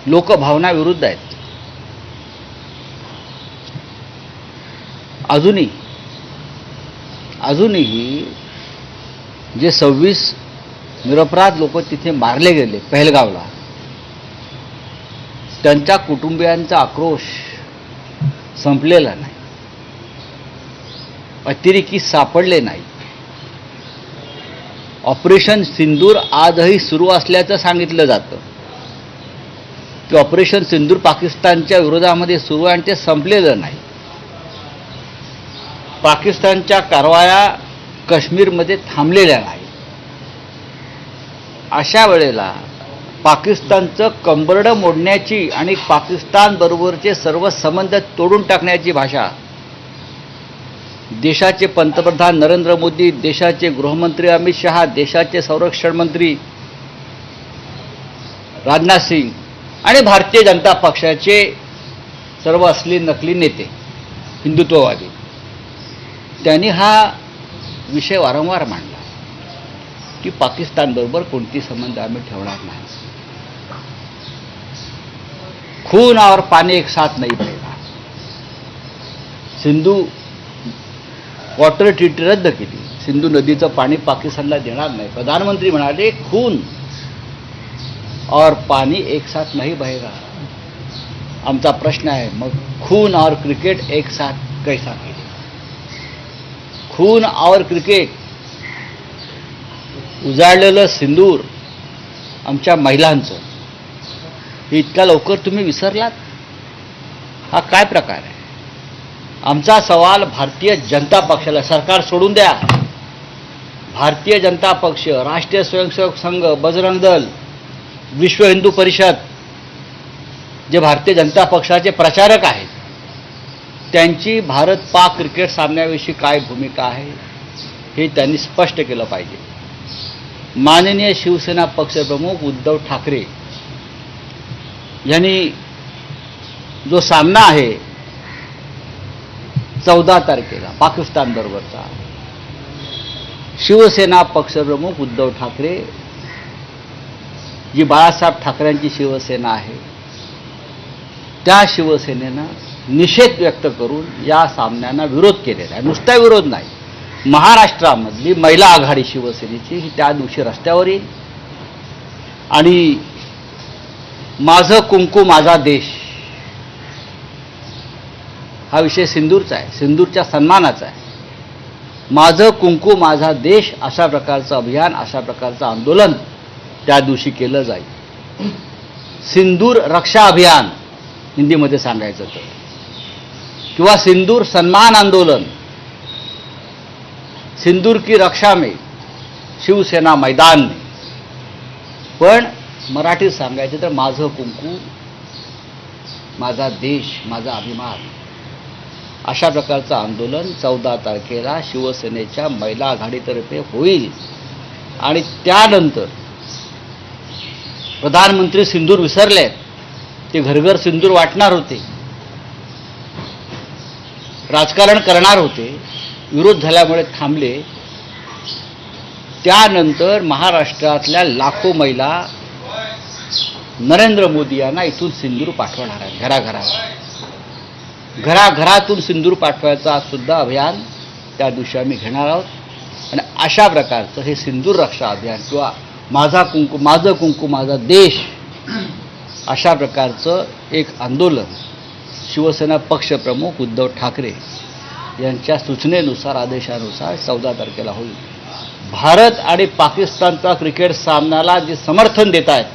लोकभावना विरुद्ध आहेत. अजूनही जे 26 निरपराध लोक तिथे मारले गेले पहलगावला, त्यांच्या कुटुंबियांचा आक्रोश संपलेला नाही. अतिरेकी सापडले नाही. ऑपरेशन सिंदूर आजही सुरू असल्याचं सांगितलं जातं की ऑपरेशन सिंदूर पाकिस्तानच्या विरोधामध्ये सुरू आहे आणि ते संपलेलं नाही. पाकिस्तानच्या कारवाया काश्मीरमध्ये थांबलेल्या नाही. अशा वेळेला पाकिस्तानचं कंबरडं मोडण्याची आणि पाकिस्तानबरोबरचे सर्व संबंध तोडून टाकण्याची भाषा देशाचे पंतप्रधान नरेंद्र मोदी, देशाचे गृहमंत्री अमित शहा, देशाचे संरक्षण मंत्री राजनाथ सिंग आणि भारतीय जनता पक्षाचे सर्व असली नकली नेते हिंदुत्ववादी, त्यांनी हा विषय वारंवार मांडला की पाकिस्तानबरोबर कोणती संबंध आम्ही ठेवणार नाही. खून और पानी एक साथ नहीं बहेगा. सिंधू वॉटर ट्रीटी रद्द केली. सिंधू नदीचं पाणी पाकिस्तानला देणार नाही. प्रधानमंत्री म्हणाले खून और पानी एक साथ नहीं बहेगा. आमचा प्रश्न आहे, मग खून और क्रिकेट एक साथ कैसा केले? खून और क्रिकेट, उजाडलेलं सिंदूर आमच्या महिलांचं, इतक्या लवकर तुम्ही विसरलात? हा काय प्रकार आहे? आमचा सवाल भारतीय जनता पक्षाला, सरकार सोडून द्या, भारतीय जनता पक्ष, राष्ट्रीय स्वयंसेवक संघ, बजरंग दल, विश्व हिंदू परिषद, जे भारतीय जनता पक्षाचे प्रचारक आहेत, त्यांची भारत पाक क्रिकेट सामन्याविषयी काय भूमिका आहे हे त्यांनी स्पष्ट केलं पाहिजे. माननीय शिवसेना पक्षप्रमुख उद्धव ठाकरे यांनी जो सामना आहे 14 तारखेला पाकिस्तान बरोबरचा, शिवसेना पक्षप्रमुख उद्धव ठाकरे, जी बाळासाहेब ठाकरेंची शिवसेना आहे, त्या शिवसेनेनं निषेध व्यक्त करून या सामन्यांना विरोध केलेला आहे. नुसता विरोध नाही, महाराष्ट्रामधली महिला आघाडी शिवसेनेची ही त्या दिवशी रस्त्यावर येईल आणि माझं कुंकू माझा देश हा विषय सिंदूरचा आहे, सिंदूरच्या सन्मानाचा आहे. माझं कुंकू माझा देश अशा प्रकारचं अभियान, अशा प्रकारचं आंदोलन त्या दिवशी केलं जाईल. सिंदूर रक्षा अभियान हिंदीमध्ये सांगायचं तर, किंवा सिंदूर सन्मान आंदोलन, सिंदूर की रक्षा में शिवसेना मैदान में. पण मराठीत सांगायचं तर माझं कुंकू माझा देश माझा अभिमान, अशा प्रकारचं आंदोलन 14 तारखेला शिवसेनेच्या महिला आघाडीतर्फे होईल. आणि त्यानंतर प्रधानमंत्री सिंदूर विसरले, ते घरघर सिंदूर वाटणार होते, राजकारण करणार होते, विरोध झाल्यामुळे थांबले. त्यानंतर महाराष्ट्रातल्या लाखो महिला नरेंद्र मोदी यांना इथून सिंदूर पाठवणार आहेत. घराघरातून सिंदूर पाठवायचा सुद्धा अभियान त्या दिवशी आम्ही घेणार आहोत. आणि अशा प्रकारचं हे सिंदूर रक्षा अभियान किंवा माझा कुंकू माझं कुंकू माझा देश अशा प्रकारचं एक आंदोलन शिवसेना पक्षप्रमुख उद्धव ठाकरे यांच्या सूचनेनुसार, आदेशानुसार 14 तारखेला होईल. भारत आणि पाकिस्तानचा क्रिकेट सामन्याला जे समर्थन देत आहेत